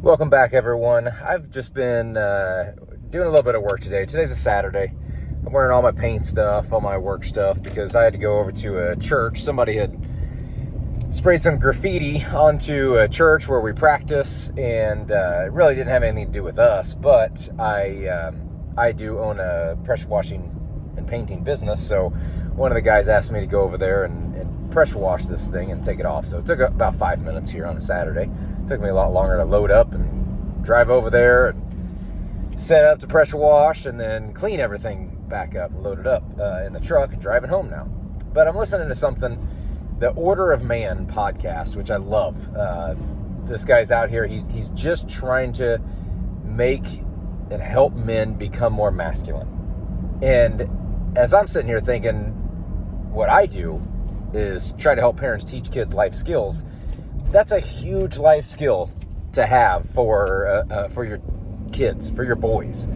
Welcome back, everyone. I've just been doing a little bit of work today. Today's a Saturday. I'm wearing all my paint stuff, all my work stuff, because I had to go over to a church. Somebody had sprayed some graffiti onto a church where we practice, and it really didn't have anything to do with us, but I do own a pressure washing and painting business, so one of the guys asked me to go over there and pressure wash this thing and take it off. So it took about 5 minutes here on a Saturday. It took me a lot longer to load up and drive over there and set up to pressure wash and then clean everything back up and load it up in the truck and driving home now. But I'm listening to something, the Order of Man podcast, which I love. This guy's out here. He's just trying to make and help men become more masculine. And as I'm sitting here thinking, what I do is try to help parents teach kids life skills. That's a huge life skill to have for your kids, for your boys,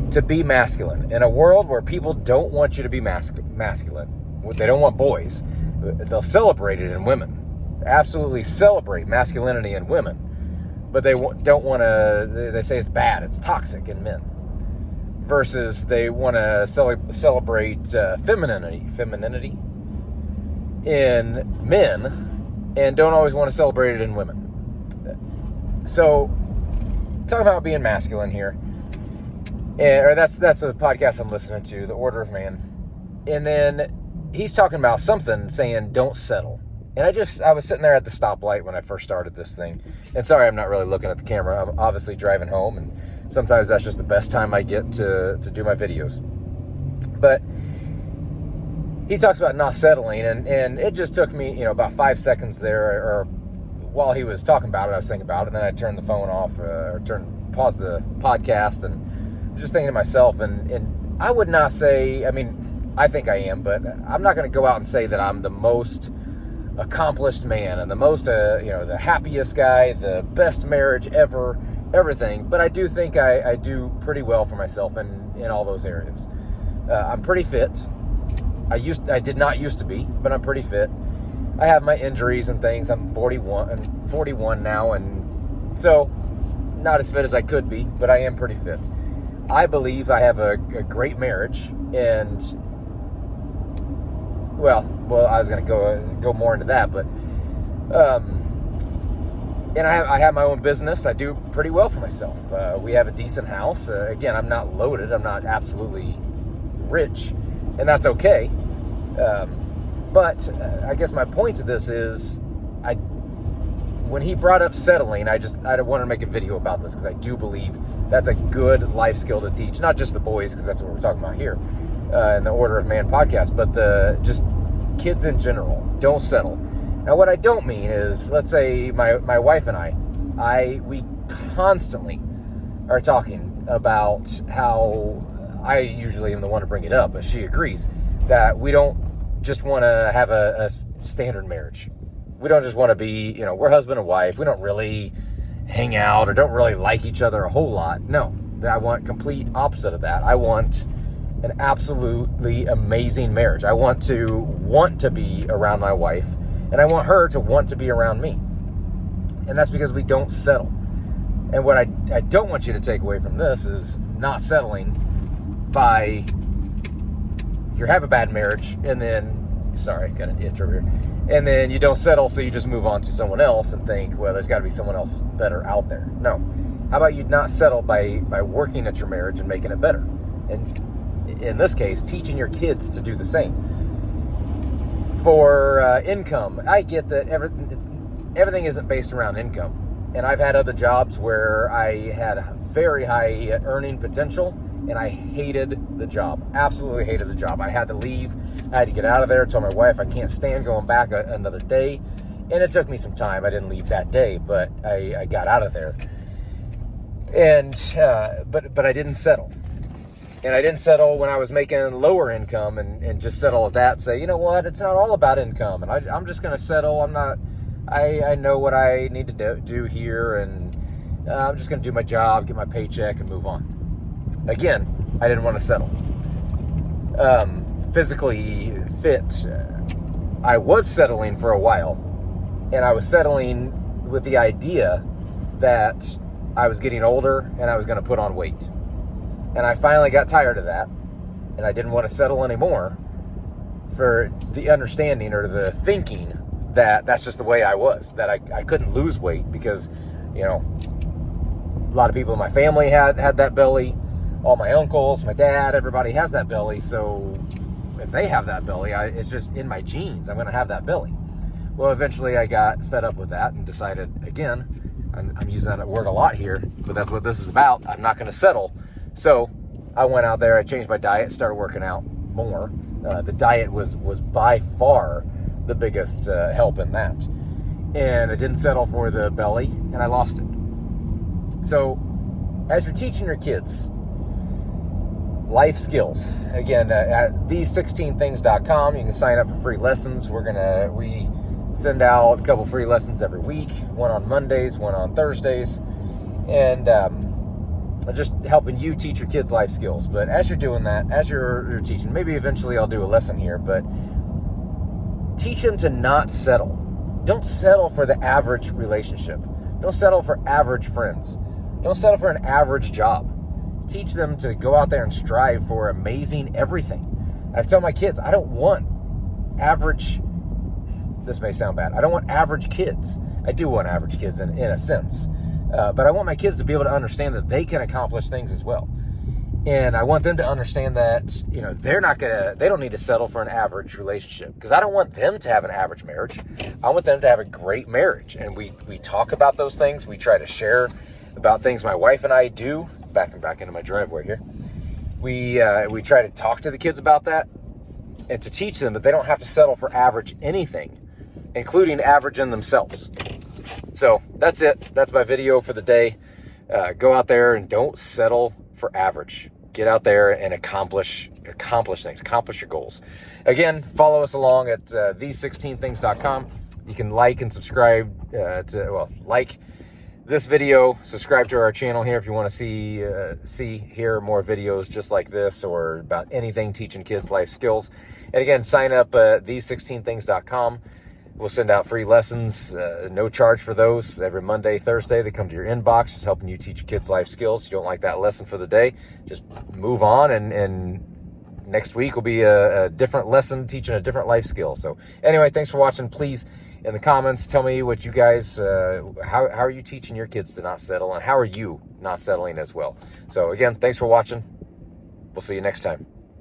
to be masculine. In a world where people don't want you to be masculine, they don't want boys, they'll celebrate it in women. Absolutely celebrate masculinity in women. But they don't want to, they say it's bad, it's toxic in men. Versus they want to celebrate femininity in men and don't always want to celebrate it in women. So, talking about being masculine here, or that's the podcast I'm listening to, The Order of Man. And then he's talking about something saying don't settle. And I was sitting there at the stoplight when I first started this thing. And sorry, I'm not really looking at the camera. I'm obviously driving home, and sometimes that's just the best time I get to do my videos. But he talks about not settling, and it just took me, about 5 seconds there, or while he was talking about it, I was thinking about it, and then I turned the phone off, paused the podcast, and just thinking to myself, and I would not say, I think I am, but I'm not going to go out and say that I'm the most accomplished man and the most, the happiest guy, the best marriage ever, everything, but I do think I do pretty well for myself in all those areas. I'm pretty fit. I did not used to be, but I'm pretty fit. I have my injuries and things. I'm 41 now, and so not as fit as I could be, but I am pretty fit. I believe I have a great marriage, and well, I was going to go more into that, but and I have my own business. I do pretty well for myself. We have a decent house. Again, I'm not loaded. I'm not absolutely rich, and that's okay. But I guess my point to this is, when he brought up settling, I wanted to make a video about this because I do believe that's a good life skill to teach, not just the boys, because that's what we're talking about here in the Order of Man podcast, but just kids in general. Don't settle. Now, what I don't mean is, let's say my wife and we constantly are talking about how I usually am the one to bring it up, but she agrees that we don't just want to have a standard marriage. We don't just want to be, we're husband and wife. We don't really hang out or don't really like each other a whole lot. No, I want complete opposite of that. I want an absolutely amazing marriage. I want to be around my wife, and I want her to want to be around me. And that's because we don't settle. And what I don't want you to take away from this is not settling by you have a bad marriage, and then, sorry, got an itch over here, and then you don't settle, so you just move on to someone else and think, well, there's got to be someone else better out there. No. How about you not settle by working at your marriage and making it better? And in this case, teaching your kids to do the same. For income, I get that everything isn't based around income. And I've had other jobs where I had very high earning potential, and I hated the job. Absolutely hated the job. I had to leave. I had to get out of there. I told my wife I can't stand going back another day. And it took me some time. I didn't leave that day, but I got out of there. And but I didn't settle. And I didn't settle when I was making lower income and just settle at that and say, you know what, it's not all about income. And I'm just going to settle. I know what I need to do here, and I'm just going to do my job, get my paycheck, and move on. Again, I didn't want to settle. Physically fit, I was settling for a while, and I was settling with the idea that I was getting older and I was going to put on weight. And I finally got tired of that, and I didn't want to settle anymore for the understanding or the thinking that that's just the way I was, that I couldn't lose weight because, you know, a lot of people in my family had that belly. All my uncles, my dad, everybody has that belly. So if they have that belly, it's just in my genes. I'm going to have that belly. Well, eventually I got fed up with that and decided, again, I'm using that word a lot here, but that's what this is about. I'm not going to settle. So I went out there, I changed my diet, started working out more. The diet was by far the biggest help in that. And I didn't settle for the belly, and I lost it. So as you're teaching your kids life skills, again, at these16things.com, you can sign up for free lessons. We send out a couple free lessons every week, one on Mondays, one on Thursdays, and just helping you teach your kids life skills. But as you're doing that, as you're teaching, maybe eventually I'll do a lesson here, but teach them to not settle. Don't settle for the average relationship. Don't settle for average friends. Don't settle for an average job. Teach them to go out there and strive for amazing everything. I tell my kids, I don't want average, this may sound bad, I don't want average kids. I do want average kids in a sense. But I want my kids to be able to understand that they can accomplish things as well. And I want them to understand that, you know, they don't need to settle for an average relationship, because I don't want them to have an average marriage. I want them to have a great marriage. And we talk about those things. We try to share about things my wife and I do. Backing back into my driveway here. We try to talk to the kids about that and to teach them that they don't have to settle for average anything, including average in themselves. So that's it. That's my video for the day. Go out there and don't settle for average. Get out there and accomplish things. Accomplish your goals. Again, follow us along at these16things.com. You can like and subscribe like this video, subscribe to our channel here if you want to hear more videos just like this or about anything teaching kids life skills. And again, sign up at these16things.com. We'll send out free lessons, no charge for those. Every Monday, Thursday, they come to your inbox, just helping you teach your kids life skills. If you don't like that lesson for the day, just move on, and next week will be a different lesson teaching a different life skill. So anyway, thanks for watching. Please, in the comments, tell me what you guys, how are you teaching your kids to not settle, and how are you not settling as well? So again, thanks for watching. We'll see you next time.